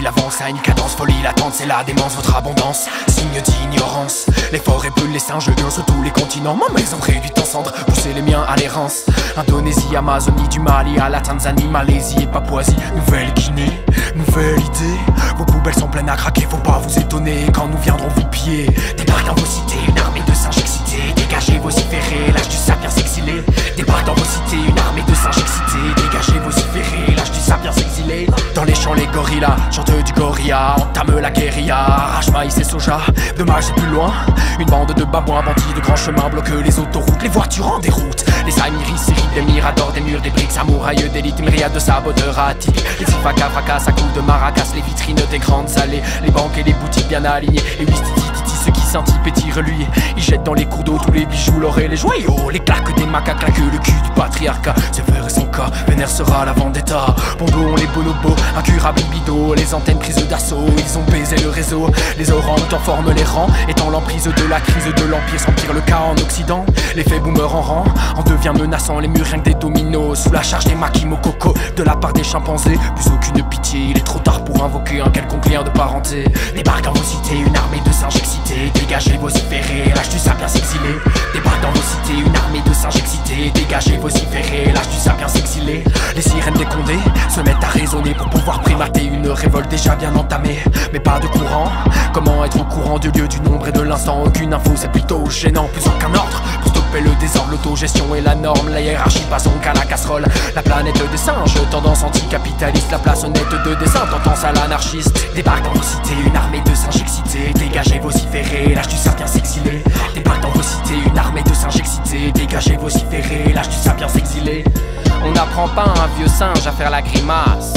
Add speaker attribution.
Speaker 1: file, avance à une cadence folie. L'attente c'est la démence, votre abondance, signe d'ignorance. Les forêts brûlent, les singes hurlent sur tous les continents. Ma maison réduite en cendres, poussez les miens à l'errance. Indonésie, Amazonie, du Mali à la Tanzanie, Malaisie et Papouasie, Nouvelle-Guinée. Nouvelle idée, vos poubelles sont pleines à craquer, faut pas vous étonner quand nous viendrons vous piller. Débarque dans vos cités, une armée de singes excités. Dégagez, vociférez, l'âge du sapiens exilé. Débarque dans vos cités, une armée de singes excités. Dégagez, vociférez, l'âge du sapiens exilé. Dans les champs les gorillas, chantent du gorilla, entame la guérilla, arrache maïs et soja. Dommage c'est plus loin, une bande de babouins bandits de grands chemins bloquent les autoroutes, les voitures en déroute. Les Amiris, Syrides, des miradors, des murs, des briques, samouraïeux d'élite, une myriade de saboteurs atypiques. Les Ifaka fracassent à coups de maracas, les vitrines des grandes salées, les banques et les boutiques bien alignées. Et oui, ceux qui scintillent pétirent lui. Ils jettent dans les cours d'eau tous les bijoux, l'or et les joyaux. Les claques des macaques claquent le cul du patriarcat. C'est vrai son cas, Vénère sera la vendetta. Bonbons, les bonobos, incurables libido. Les antennes prises d'assaut, ils ont baisé le réseau. Les orangs forment les rangs, étant l'emprise de la crise de l'empire. S'empire le cas en Occident, l'effet boomer en rang en devient menaçant, les murs rien que des dominos. Sous la charge des makimokoko, de la part des chimpanzés. Plus aucune pitié, il est trop tard pour invoquer un quelconque lien de parenté. Débarque dans vos cités, une armée de singes excités. Dégagez, vociférez, l'âge du sapiens exilé. Débarque dans vos cités, une armée de singes excités. Dégagez, vociférez, l'âge du sapiens exilé. Les sirènes des condés se mettent à raisonner pour pouvoir primater une révolte déjà bien entamée. Mais pas de courant, comment être au courant du lieu, du nombre et de l'instant? Aucune info, c'est plutôt gênant, plus aucun ordre pour stopper le désordre. L'autogestion est la norme, la hiérarchie passe donc à la casserole. La planète des singes, tendance anticapitaliste. La place honnête de dessin, tendance à l'anarchiste. Débarque dans vos cités, une armée de singes excités. Dégagez, vociférez, l'âge du sapiens exilé. Débarque dans vos cités, une armée de singes excités. Dégagez, vociférez, l'âge du sapiens exilé. On n'apprend pas à un vieux singe à faire la grimace.